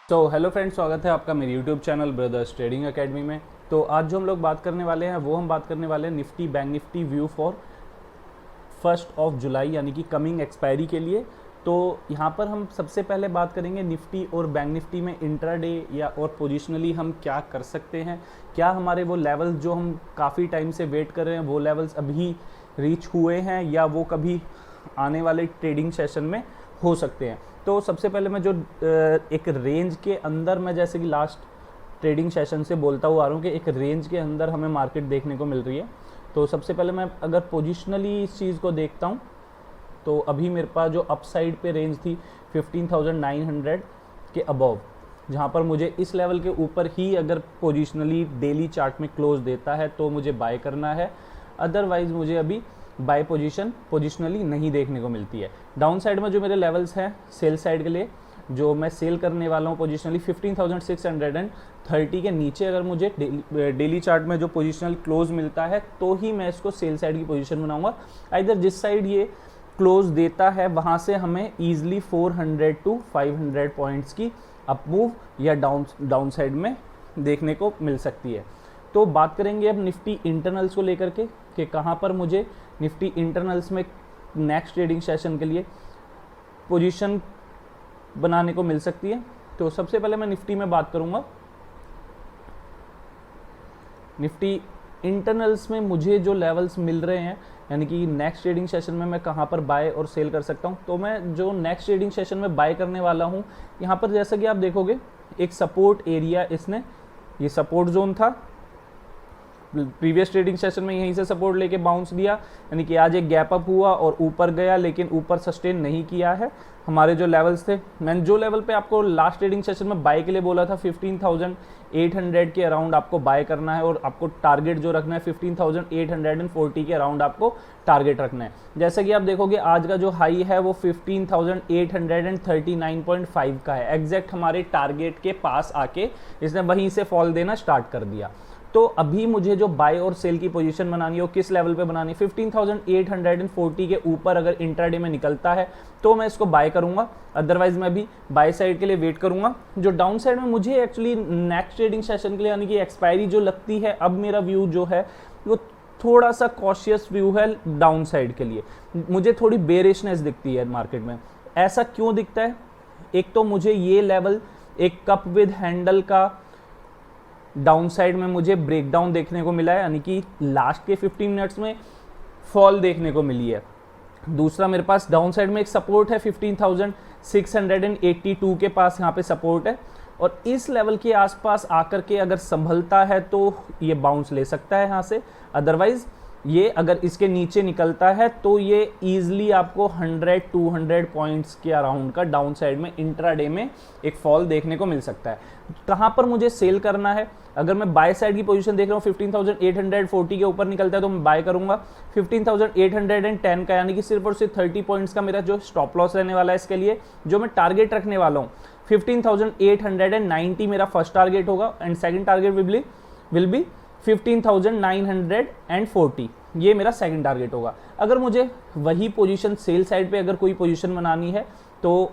तो hello friends, स्वागत है आपका मेरे YouTube channel brothers trading academy में। तो आज जो हम लोग बात करने वाले हैं वो हम बात करने वाले हैं Nifty bank Nifty view for 1 जुलाई यानी कि कमिंग एक्सपायरी के लिए। तो यहाँ पर हम सबसे पहले बात करेंगे निफ्टी और बैंक निफ्टी में इंट्राडे या और पोजिशनली हम क्या कर सकते हैं, क्या हमारे वो लेवल्स जो हम काफ़ी टाइम से वेट कर रहे हैं वो लेवल्स अभी रीच हुए हैं या वो कभी आने वाले ट्रेडिंग सेशन में हो सकते हैं। तो सबसे पहले मैं जो एक रेंज के अंदर, मैं जैसे कि लास्ट ट्रेडिंग सेशन से बोलता हुआ आ रहा हूँ कि एक रेंज के अंदर हमें मार्केट देखने को मिल रही है। तो सबसे पहले मैं अगर पोजिशनली इस चीज़ को देखता हूँ तो अभी मेरे पास जो अपसाइड पे रेंज थी 15,900 के अबव, जहाँ पर मुझे इस लेवल के ऊपर ही अगर पोजिशनली डेली चार्ट में क्लोज देता है तो मुझे बाय करना है, अदरवाइज मुझे अभी बाय पोजीशन पोजिशनली नहीं देखने को मिलती है। डाउन साइड में जो मेरे लेवल्स हैं सेल साइड के लिए, जो मैं सेल करने वाला हूँ पोजिशनली 15,630 के नीचे अगर मुझे डेली चार्ट में जो पोजिशनल क्लोज मिलता है तो ही मैं इसको सेल साइड की पोजीशन बनाऊंगा। इधर जिस साइड ये क्लोज देता है वहाँ से हमें ईजिली 400 टू 500 पॉइंट्स की अप मूव या डाउन साइड में देखने को मिल सकती है। तो बात करेंगे अब निफ्टी इंटरनल्स को लेकर के कि कहाँ पर मुझे निफ्टी इंटरनल्स में नेक्स्ट ट्रेडिंग सेशन के लिए पोजीशन बनाने को मिल सकती है। तो सबसे पहले मैं निफ्टी में बात करूंगा। निफ्टी इंटरनल्स में मुझे जो लेवल्स मिल रहे हैं यानी कि नेक्स्ट ट्रेडिंग सेशन में मैं कहाँ पर बाय और सेल कर सकता हूँ, तो मैं जो नेक्स्ट ट्रेडिंग सेशन में बाय करने वाला हूँ यहाँ पर जैसा कि आप देखोगे एक सपोर्ट एरिया, इसने ये सपोर्ट जोन था, प्रीवियस ट्रेडिंग सेशन में यहीं से सपोर्ट लेके बाउंस दिया, यानी कि आज एक गैप अप हुआ और ऊपर गया लेकिन ऊपर सस्टेन नहीं किया है। हमारे जो लेवल्स थे, मैंने जो लेवल पे आपको लास्ट ट्रेडिंग सेशन में बाय के लिए बोला था 15,800 के अराउंड आपको बाय करना है और आपको टारगेट जो रखना है 15,840 के अराउंड आपको टारगेट रखना है। जैसा कि आप देखोगे आज का जो हाई है वो 15,839.5 का है, एग्जैक्ट हमारे टारगेट के पास आके इसने वहीं से फॉल देना स्टार्ट कर दिया। तो अभी मुझे जो बाय और सेल की पोजीशन बनानी है वो किस लेवल पे बनानी है, 15,840 के ऊपर अगर इंट्राडे में निकलता है तो मैं इसको बाय करूंगा, अदरवाइज मैं भी बाय साइड के लिए वेट करूंगा। जो डाउन साइड में मुझे एक्चुअली नेक्स्ट ट्रेडिंग सेशन के लिए यानी कि एक्सपायरी जो लगती है, अब मेरा व्यू जो है वो थोड़ा सा कॉशियस व्यू है डाउन साइड के लिए। मुझे थोड़ी बेरिशनेस दिखती है मार्केट में। ऐसा क्यों दिखता है? एक तो मुझे ये लेवल एक कप विद हैंडल का डाउन साइड में मुझे ब्रेकडाउन देखने को मिला है, यानी कि लास्ट के 15 मिनट्स में फॉल देखने को मिली है। दूसरा मेरे पास डाउन साइड में एक सपोर्ट है 15,682 के पास, यहाँ पे सपोर्ट है और इस लेवल के आसपास आकर के अगर संभलता है तो ये बाउंस ले सकता है यहाँ से, अदरवाइज ये अगर इसके नीचे निकलता है तो ये ईजिली आपको 100-200 पॉइंट्स के अराउंड का डाउन साइड में इंट्राडे में एक फॉल देखने को मिल सकता है। कहाँ पर मुझे सेल करना है? अगर मैं बाय साइड की पोजीशन देख रहा हूँ 15,840 के ऊपर निकलता है तो मैं बाय करूंगा 15,810 का, यानी कि सिर्फ और सिर्फ 30 पॉइंट्स का मेरा जो स्टॉप लॉस रहने वाला है इसके लिए। जो मैं टारगेट रखने वाला हूँ 15,890 मेरा फर्स्ट टारगेट होगा and second target will be 15,940, ये मेरा सेकंड टारगेट होगा। अगर मुझे वही पोजीशन सेल साइड पे अगर कोई पोजीशन बनानी है तो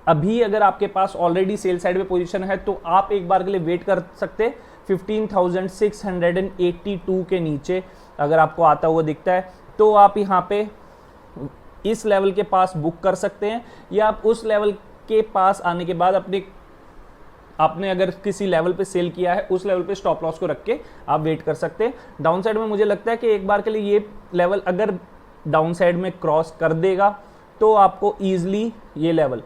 अभी अगर आपके पास ऑलरेडी सेल साइड पे पोजीशन है तो आप एक बार के लिए वेट कर सकते 15,682 के नीचे अगर आपको आता हुआ दिखता है तो आप यहाँ पे इस लेवल के पास बुक कर सकते हैं, या आप उस लेवल के पास आने के बाद आपने अगर किसी लेवल पे सेल किया है उस लेवल पे स्टॉप लॉस को रख के आप वेट कर सकते हैं। डाउन साइड में मुझे लगता है कि एक बार के लिए ये लेवल अगर डाउन साइड में क्रॉस कर देगा तो आपको ईजिली ये लेवल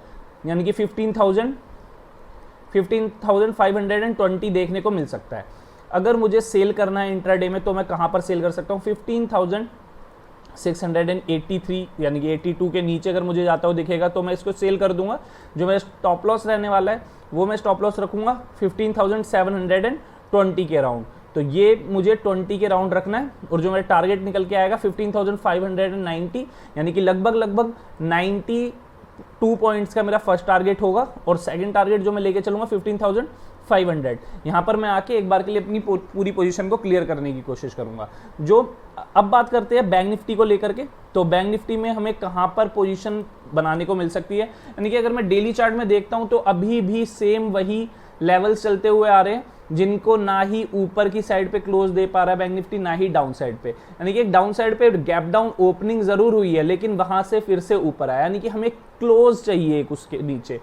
यानी कि 15,520 देखने को मिल सकता है। अगर मुझे सेल करना है इंट्राडे में तो मैं कहाँ पर सेल कर सकता हूँ, 15,683 यानी कि 82 के नीचे अगर मुझे जाता हुआ दिखेगा तो मैं इसको सेल कर दूंगा। जो मेरा स्टॉप लॉस रहने वाला है वो मैं स्टॉप लॉस रखूंगा 15,720 के राउंड। तो ये मुझे 20 के राउंड रखना है और जो मेरा टारगेट निकल के आएगा 15,590, यानी कि लगभग 92 पॉइंट्स का मेरा फर्स्ट टारगेट होगा और सेकंड टारगेट जो मैं लेके चलूंगा 500। यहाँ पर मैं आके एक बार के लिए अपनी पूरी पोजीशन को क्लियर करने की कोशिश करूँगा। जो अब बात करते हैं बैंक निफ्टी को लेकर के, तो बैंक निफ्टी में हमें कहाँ पर पोजीशन बनाने को मिल सकती है, यानी कि अगर मैं डेली चार्ट में देखता हूँ तो अभी भी सेम वही लेवल्स चलते हुए आ रहे हैं, जिनको ना ही ऊपर की साइड पे क्लोज दे पा रहा है बैंक निफ्टी, ना ही डाउन साइड पे। यानी कि एक डाउन साइड पे गैप डाउन ओपनिंग जरूर हुई है, लेकिन वहां से फिर से ऊपर आया, यानी कि हमें क्लोज चाहिए एक उसके नीचे।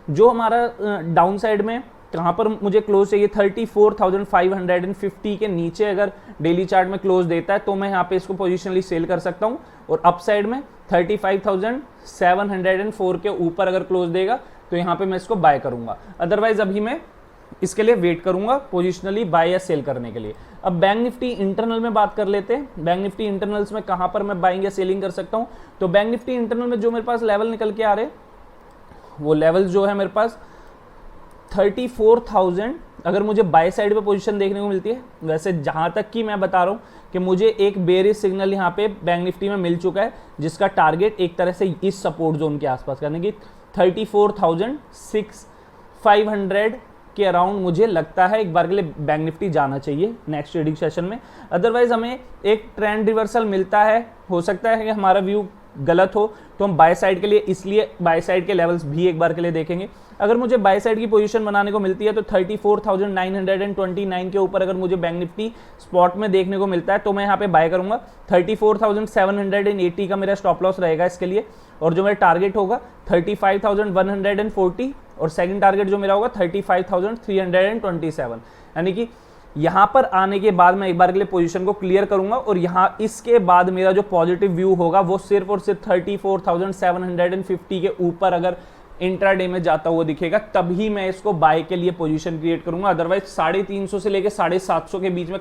जो हमारा डाउन साइड में कहाँ पर मुझे क्लोज चाहिए, 34,550 के नीचे अगर डेली चार्ट में क्लोज देता है तो मैं यहाँ पे इसको पोजिशनली सेल कर सकता हूँ। और अप साइड में 35,704 के ऊपर अगर क्लोज देगा तो यहाँ पे मैं इसको बाय करूंगा। अदरवाइज अभी मैं इसके लिए वेट करूंगा पोजिशनली बाय या सेल करने के लिए। अब बैंक निफ्टी इंटरनल में बात कर लेते हैं। बैंक निफ्टी इंटरनल्स में कहां पर मैं बाइंग या सेलिंग कर सकता हूं, तो बैंक निफ्टी इंटरनल में जो मेरे पास लेवल निकल के आ रहे हैं वो लेवल जो है मेरे पास 34,000 अगर मुझे बाय साइड पे पोजीशन देखने को मिलती है। वैसे जहां तक कि मैं बता रहा हूं कि मुझे एक बेरिश सिग्नल यहां पे बैंक निफ्टी में मिल चुका है, जिसका टारगेट एक तरह से इस सपोर्ट जोन के आसपास, यानी कि 34,500 के अराउंड मुझे लगता है एक बार के लिए बैंक निफ्टी जाना चाहिए नेक्स्ट ट्रेडिंग सेशन में। अदरवाइज हमें एक ट्रेंड रिवर्सल मिलता है, हो सकता है कि हमारा व्यू गलत हो तो हम बाय साइड के लिए, इसलिए बाय साइड के लेवल्स भी एक बार के लिए देखेंगे। अगर मुझे बाय साइड की पोजीशन बनाने को मिलती है तो 34,929 के ऊपर अगर मुझे बैंक निफ्टी स्पॉट में देखने को मिलता है तो मैं यहाँ पे बाय करूंगा। 34,780 का मेरा स्टॉप लॉस रहेगा इसके लिए, और जो मेरा टारगेट होगा 35,140, और सेकंड टारगेट जो मेरा होगा 35,327। यानी कि यहाँ पर आने के बाद मैं एक बार के लिए पोजीशन को क्लियर करूंगा, और यहाँ इसके बाद मेरा जो पॉजिटिव व्यू होगा वो सिर्फ और सिर्फ 34,750 के ऊपर अगर इंट्राडे में जाता हुआ दिखेगा, तभी मैं इसको बाय के लिए पोजीशन क्रिएट करूंगा। अदरवाइज 350 से लेकर 750 के बीच में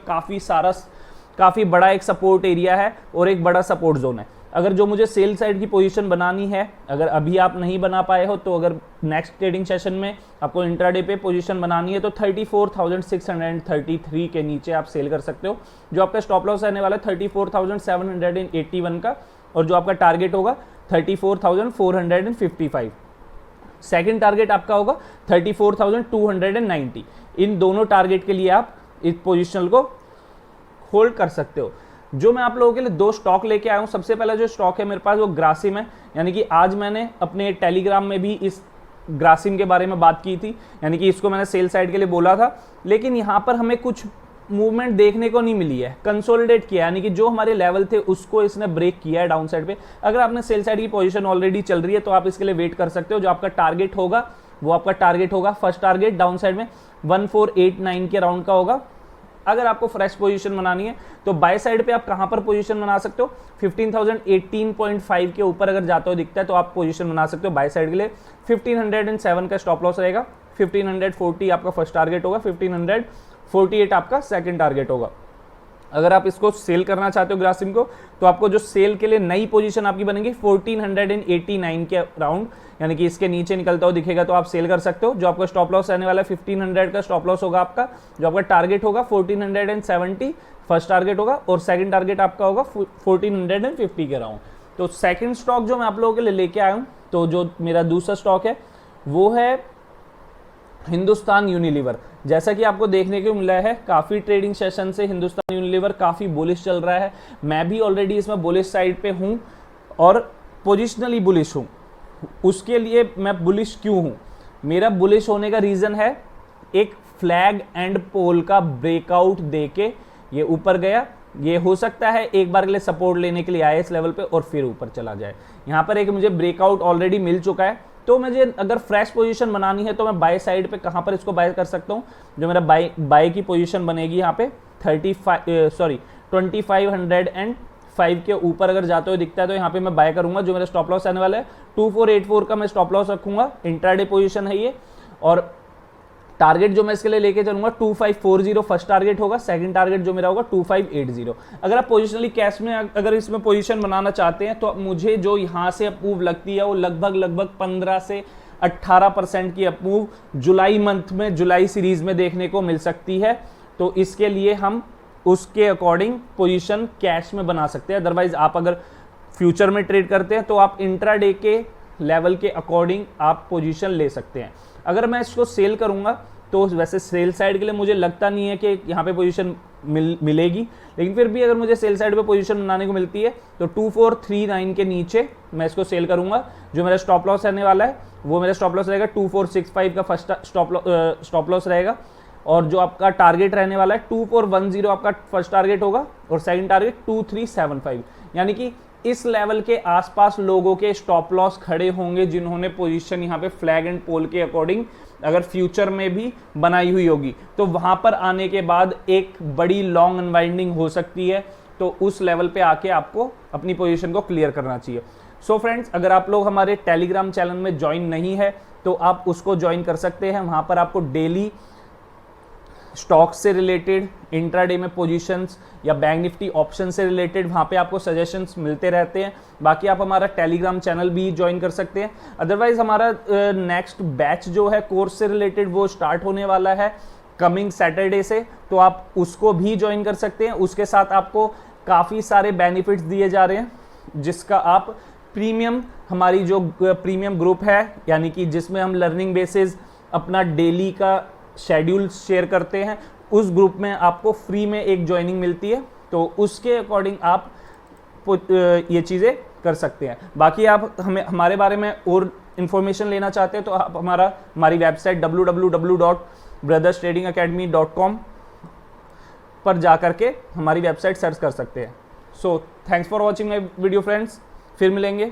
काफी बड़ा एक सपोर्ट एरिया है और एक बड़ा सपोर्ट जोन है। अगर जो मुझे सेल साइड की पोजीशन बनानी है, अगर अभी आप नहीं बना पाए हो तो अगर नेक्स्ट ट्रेडिंग सेशन में आपको इंट्राडे पे पोजीशन बनानी है तो 34,633 के नीचे आप सेल कर सकते हो। जो आपका स्टॉप लॉस रहने वाला है 34,781 का, और जो आपका टारगेट होगा 34,455। सेकंड टारगेट आपका होगा 34,290। इन दोनों टारगेट के लिए आप इस पोजीशन को होल्ड कर सकते हो। जो मैं आप लोगों के लिए दो स्टॉक लेके आया हूं, सबसे पहला जो स्टॉक है मेरे पास वो ग्रासिम है। यानी कि आज मैंने अपने टेलीग्राम में भी इस ग्रासिम के बारे में बात की थी, यानी कि इसको मैंने सेल साइड के लिए बोला था, लेकिन यहाँ पर हमें कुछ मूवमेंट देखने को नहीं मिली है। कंसोलिडेट किया, यानी कि जो हमारे लेवल थे उसको इसने ब्रेक किया है डाउन साइड पे। अगर आपने सेल साइड की पोजीशन ऑलरेडी चल रही है तो आप इसके लिए वेट कर सकते हो। जो आपका टारगेट होगा वो आपका टारगेट होगा, फर्स्ट टारगेट डाउन साइड में 1489 के राउंड का होगा। अगर आपको फ्रेश पोजीशन बनानी है तो बाय साइड पे आप कहां पर पोजीशन बना सकते हो, 15,018.5 के ऊपर अगर जाता हो दिखता है तो आप पोजीशन बना सकते हो बाय साइड के लिए। 1507 का स्टॉप लॉस रहेगा, 1540 आपका फर्स्ट टारगेट होगा, 1548 आपका सेकंड टारगेट होगा। अगर आप इसको सेल करना चाहते हो ग्रासिम को, तो आपको जो सेल के लिए नई पोजीशन आपकी बनेगी 1489 के राउंड, यानी कि इसके नीचे निकलता हुआ दिखेगा तो आप सेल कर सकते हो। जो आपका स्टॉप लॉस रहने वाला है 1500 का स्टॉप लॉस होगा आपका। जो आपका टारगेट होगा 1470 फर्स्ट टारगेट होगा, और सेकंड टारगेट आपका होगा 1450 के राउंड। तो सेकंड स्टॉक जो मैं आप लोगों के लिए लेके आया हूँ, तो जो मेरा दूसरा स्टॉक है वो है हिंदुस्तान यूनिलीवर। जैसा कि आपको देखने को मिला है काफ़ी ट्रेडिंग सेशन से हिंदुस्तान यूनिलीवर काफ़ी बुलिश चल रहा है। मैं भी ऑलरेडी इसमें बुलिश साइड पे हूँ और पोजिशनली बुलिश हूँ। उसके लिए मैं बुलिश क्यों हूँ, मेरा बुलिश होने का रीज़न है एक फ्लैग एंड पोल का ब्रेकआउट देके ये ऊपर गया। ये हो सकता है एक बार के लिए सपोर्ट लेने के लिए आए इस लेवल पे और फिर ऊपर चला जाए। यहाँ पर एक मुझे ब्रेकआउट ऑलरेडी मिल चुका है, तो मुझे अगर फ्रेश पोजीशन बनानी है तो मैं बाय साइड पे कहाँ पर इसको बाय कर सकता हूँ। जो मेरा बाय की पोजीशन बनेगी यहाँ पे 2505 के ऊपर अगर जाते हुए दिखता है तो यहाँ पे मैं बाय करूंगा। जो मेरा स्टॉप लॉस आने वाला है 2484 का मैं स्टॉप लॉस रखूंगा। इंट्राडे पोजीशन है ये, और टारगेट जो मैं इसके लिए लेके चलूंगा 2540 फर्स्ट टारगेट होगा, सेकंड टारगेट जो मेरा होगा 2580। अगर आप पोजिशनली कैश में अगर इसमें पोजीशन बनाना चाहते हैं तो मुझे जो यहाँ से अप्रूव लगती है वो लगभग 15 से 18% की अप्रूव जुलाई मंथ में, जुलाई सीरीज में देखने को मिल सकती है। तो इसके लिए हम उसके अकॉर्डिंग पोजीशन कैश में बना सकते हैं। अदरवाइज आप अगर फ्यूचर में ट्रेड करते हैं तो आप इंट्राडे के लेवल के अकॉर्डिंग आप पोजीशन ले सकते हैं। अगर मैं इसको सेल करूंगा तो वैसे सेल साइड के लिए मुझे लगता नहीं है कि यहाँ पे पोजीशन मिलेगी, लेकिन फिर भी अगर मुझे सेल साइड पे पोजीशन बनाने को मिलती है तो 2439 के नीचे मैं इसको सेल करूंगा। जो मेरा स्टॉप लॉस रहने वाला है वो मेरा स्टॉप लॉस रहेगा 2465 का फर्स्ट स्टॉप लॉस रहेगा, और जो आपका टारगेट रहने वाला है 2410 आपका फर्स्ट टारगेट होगा, और सेकंड टारगेट 2375। यानी कि इस लेवल के आसपास लोगों के स्टॉप लॉस खड़े होंगे जिन्होंने पोजीशन यहाँ पे फ्लैग एंड पोल के अकॉर्डिंग अगर फ्यूचर में भी बनाई हुई होगी, तो वहां पर आने के बाद एक बड़ी लॉन्ग अनवाइंडिंग हो सकती है। तो उस लेवल पे आके आपको अपनी पोजीशन को क्लियर करना चाहिए। सो फ्रेंड्स, अगर आप लोग हमारे टेलीग्राम चैनल में ज्वाइन नहीं है तो आप उसको ज्वाइन कर सकते हैं। वहां पर आपको डेली स्टॉक से रिलेटेड, इंट्राडे में पोजीशंस या बैंक निफ्टी ऑप्शन से रिलेटेड वहाँ पे आपको सजेशंस मिलते रहते हैं। बाकी आप हमारा टेलीग्राम चैनल भी ज्वाइन कर सकते हैं। अदरवाइज हमारा नेक्स्ट बैच जो है कोर्स से रिलेटेड वो स्टार्ट होने वाला है कमिंग सैटरडे से, तो आप उसको भी ज्वाइन कर सकते हैं। उसके साथ आपको काफ़ी सारे बेनिफिट्स दिए जा रहे हैं, जिसका आप प्रीमियम, हमारी जो प्रीमियम ग्रुप है यानी कि जिसमें हम लर्निंग बेसिस अपना डेली का शेड्यूल शेयर करते हैं, उस ग्रुप में आपको फ्री में एक ज्वाइनिंग मिलती है। तो उसके अकॉर्डिंग आप ये चीज़ें कर सकते हैं। बाकी आप हमारे बारे में और इन्फॉर्मेशन लेना चाहते हैं तो आप हमारी वेबसाइट www.brotherstradingacademy.com पर जा करके हमारी वेबसाइट सर्च कर सकते हैं। So thanks for watching my video friends, फिर मिलेंगे।